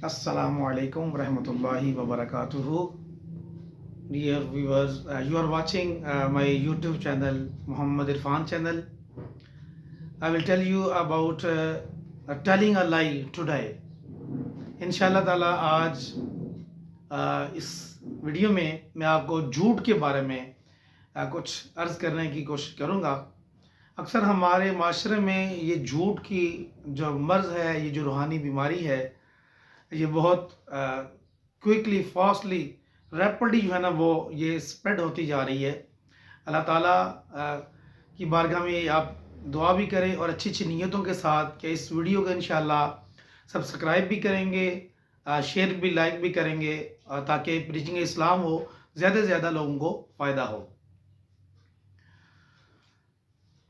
Assalamu alaikum warahmatullahi wabarakatuh. Dear viewers, you are watching my YouTube channel, Muhammad Irfan channel. I will tell you about telling a lie today. इंशाल्लाह ताला आज इस video में मैं आपको झूठ के बारे में कुछ अर्ज़ करने की कोशिश करूँगा। अक्सर हमारे माशरे में ये झूठ की जो मर्ज़ है, ये जो रूहानी बीमारी है, ये बहुत क्विकली फास्टली रैपिडली जो है ना वो ये स्प्रेड होती जा रही है। अल्लाह ताला की बारगाह में आप दुआ भी करें और अच्छी अच्छी नीयतों के साथ कि इस वीडियो को इंशाल्लाह सब्सक्राइब भी करेंगे, शेयर भी, लाइक भी करेंगे, ताकि प्रीचिंग इस्लाम हो, ज़्यादा से ज़्यादा लोगों को फ़ायदा हो।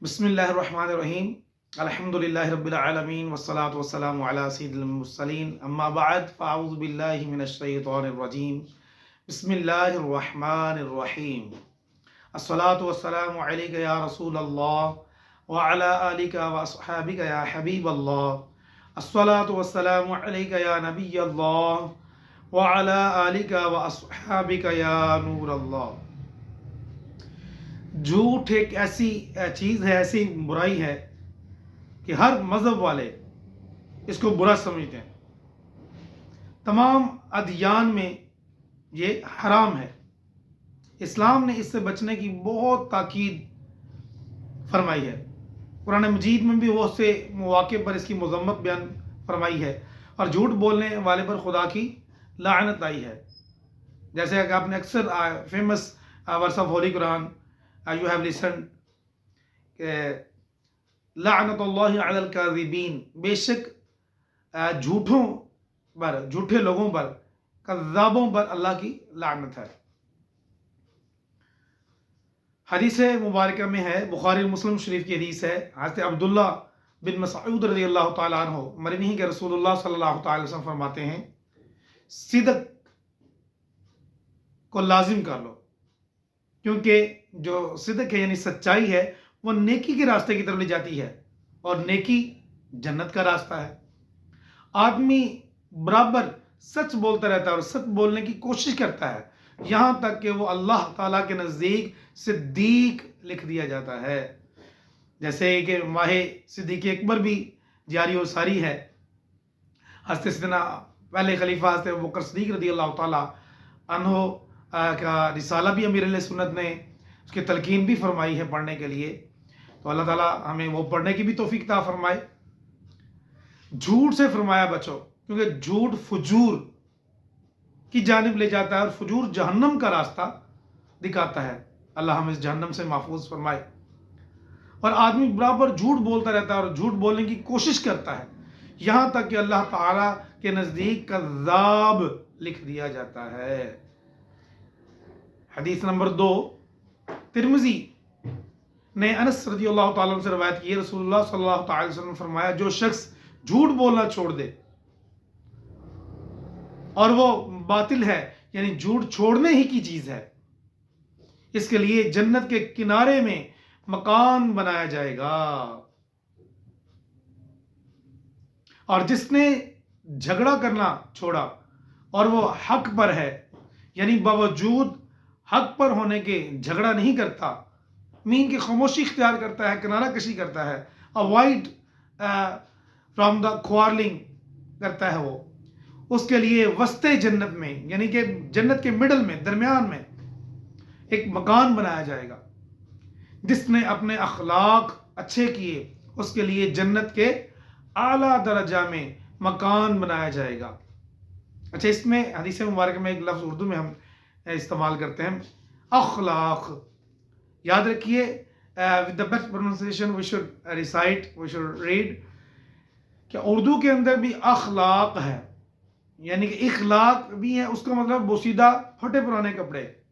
बिस्मिल्लाहिर्रहमानिर्रहीम, अल्हम्दुलिल्लाहि रब्बिल आलमीन वस्सलातु वस्सलामु अला सय्यिदिल मुरसलीन, अम्मा बअद, फ़अऊज़ु बिल्लाहि मिनश शैतानिर रजीम, बिस्मिल्लाहिर्रहमानिर्रहीम। अस्सलातु वस्सलामु अलैका या रसूलल्लाह व अला आलिका व अस्हाबिका या हबीबल्लाह। अस्सलातु वस्सलामु अलैका या नबियल्लाह व अला आलिका व अस्हाबिका या नूरल्लाह। झूठ एक ऐसी चीज़ है, ऐसी बुराई है कि हर मज़हब वाले इसको बुरा समझते हैं। तमाम अदियान में ये हराम है। इस्लाम ने इससे बचने की बहुत ताकीद फरमाई है। कुरान मजीद में भी बहुत से मौके पर इसकी मज़म्मत बयान फरमाई है और झूठ बोलने वाले पर खुदा की लानत आई है। जैसे कि आपने अक्सर famous verse of Holy Quran you have listened, लानतुल्लाहि अलल काज़िबीन, बेशक झूठों पर, झूठे लोगों पर, कज़्ज़ाबों पर अल्लाह की लानत है। हदीस मुबारक में है, बुखारी मुस्लिम शरीफ की हदीस है, हज़रत अब्दुल्ला बिन मसऊद रज़ियल्लाहु ताला अन्हु मरवी के रसूलुल्लाह सल्लल्लाहु अलैहि वसल्लम फरमाते हैं, सिदक को लाजिम कर लो, क्योंकि जो सिदक है यानी सच्चाई है वो नेकी के रास्ते की तरफ ले जाती है और नेकी जन्नत का रास्ता है। आदमी बराबर सच बोलता रहता है और सच बोलने की कोशिश करता है, यहाँ तक कि वो अल्लाह ताला के नज़दीक सिद्दीक लिख दिया जाता है। जैसे कि माहे सिद्दीक अकबर भी जारी और सारी है। हज़रत सैयदना पहले खलीफा हज़रत अबू बकर सिद्दीक रज़ियल्लाहु ताला अन्हु का रिसाला भी अमीर सुन्नत ने उसकी तलकीन भी फरमाई है पढ़ने के लिए। तो अल्लाह ताला हमें वो पढ़ने की भी तौफीक अता फरमाए। झूठ से फरमाया बचो, क्योंकि झूठ फजूर की जानिब ले जाता है और फजूर जहन्नम का रास्ता दिखाता है। अल्लाह हमें इस जहन्नम से महफूज फरमाए। और आदमी बराबर झूठ बोलता रहता है और झूठ बोलने की कोशिश करता है, यहाँ तक कि अल्लाह ताला के नज़दीक कज़्ज़ाब लिख दिया जाता है। हदीस नंबर 2, तिरमिज़ी ने अनस रज़ियल्लाहु ताला से रवायत की, रसूलुल्लाह सल्लल्लाहु अलैहि वसल्लम ने फरमाया, जो शख्स झूठ बोलना छोड़ दे और वो बातिल है यानी झूठ छोड़ने ही की चीज है, इसके लिए जन्नत के किनारे में मकान बनाया जाएगा। और जिसने झगड़ा करना छोड़ा और वो हक पर है, यानी बावजूद हक पर होने के झगड़ा नहीं करता, मीन की खामोशी इख्तियार करता है, किनारा कशी करता है, अवॉइड फ्रॉम द क्वारलिंग करता है, वो उसके लिए वस्ते जन्नत में यानी कि जन्नत के मिडल में, दरमियान में एक मकान बनाया जाएगा। जिसने अपने अखलाक अच्छे किए उसके लिए जन्नत के आला दर्जा में मकान बनाया जाएगा। अच्छा, इसमें हदीस मुबारक में एक लफ्ज़ उर्दू में हम इस्तेमाल करते हैं, अखलाक। याद रखिए, with the best pronunciation we should recite, we should read कि उर्दू के अंदर भी अखलाक है, यानी कि इखलाक भी है, उसका मतलब बोसीदा फटे पुराने कपड़े,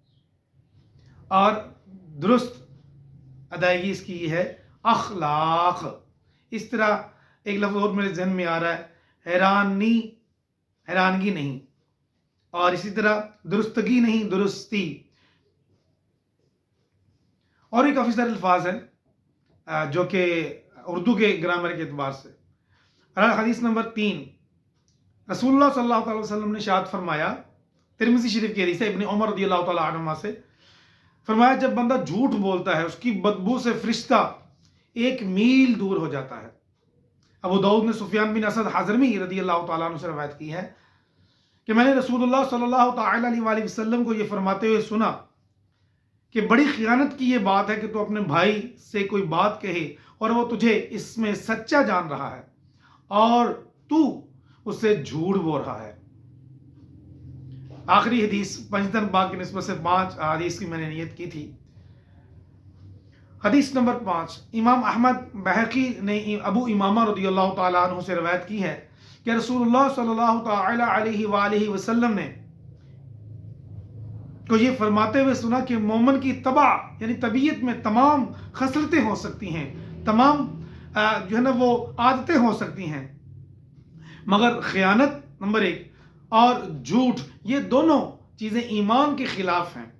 और दुरुस्त अदायगी इसकी है अखलाक। इस तरह एक लफ्ज़ और मेरे जहन में आ रहा है, हैरानी, हैरानगी नहीं, और इसी तरह दुरुस्तगी नहीं, दुरुस्ती, और भी काफ़ी सारे अल्फाज हैं जो कि उर्दू के ग्रामर के एतबार से। हदीस नंबर 3, रसूलुल्लाह सल्लल्लाहु अलैहि वसल्लम ने इरशाद फरमाया, तिरमिज़ी शरीफ की हदीस है, इब्न उमर रदियल्लाहु तआला अन्हुमा से, फरमाया जब बंदा झूठ बोलता है उसकी बदबू से फरिश्ता 1 मील दूर हो जाता है। अबू दाऊद ने सुफियान बिन असद हाज़रमी रदियल्लाहु तआला अन्हु से रवायत की है कि मैंने रसूलुल्लाह सल्लल्लाहु तआला अलैहि वसल्लम को ये फरमाते हुए सुना कि बड़ी खियानत की ये बात है कि तू अपने भाई से कोई बात कहे और वो तुझे इसमें सच्चा जान रहा है और तू उससे झूठ बोल रहा है। आखिरी हदीस पंजतन बाग की निस्बत से 5 हदीस की मैंने नियत की थी। हदीस नंबर 5, इमाम अहमद बहकी ने अबू इमामा रदियल्लाहु तआला अन्हु से रवायत की है कि रसूलुल्लाह सल्लल्लाहु तआला अलैहि वसल्लम ने को ये फरमाते हुए सुना कि मोमिन की तबा यानी तबीयत में तमाम खसलतें हो सकती हैं, तमाम जो है ना वो आदतें हो सकती हैं, मगर खयानत नंबर 1 और झूठ ये दोनों चीज़ें ईमान के खिलाफ हैं।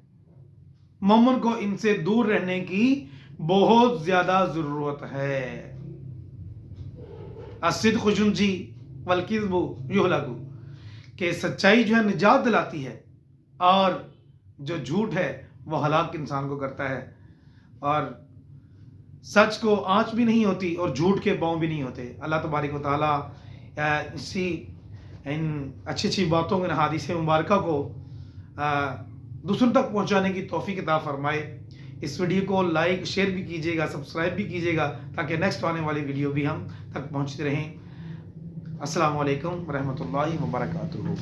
मोमिन को इनसे दूर रहने की बहुत ज़्यादा ज़रूरत है। अस्सिद्क़ु युंजी वल किज़्बु युहलकु, कि सच्चाई जो है निजात दिलाती है और जो झूठ है वो हलाक इंसान को करता है। और सच को आँच भी नहीं होती और झूठ के पाँव भी नहीं होते। अल्लाह तबारक व तआला इसी इन अच्छी अच्छी बातों के हदीस मुबारक को दूसरों तक पहुँचाने की तौफीक अता फरमाए। इस वीडियो को लाइक शेयर भी कीजिएगा, सब्सक्राइब भी कीजिएगा ताकि नेक्स्ट आने वाली वीडियो भी हम तक पहुँचते रहें। अस्सलामु अलैकुम रहमतुल्लाहि व बरकातुहू।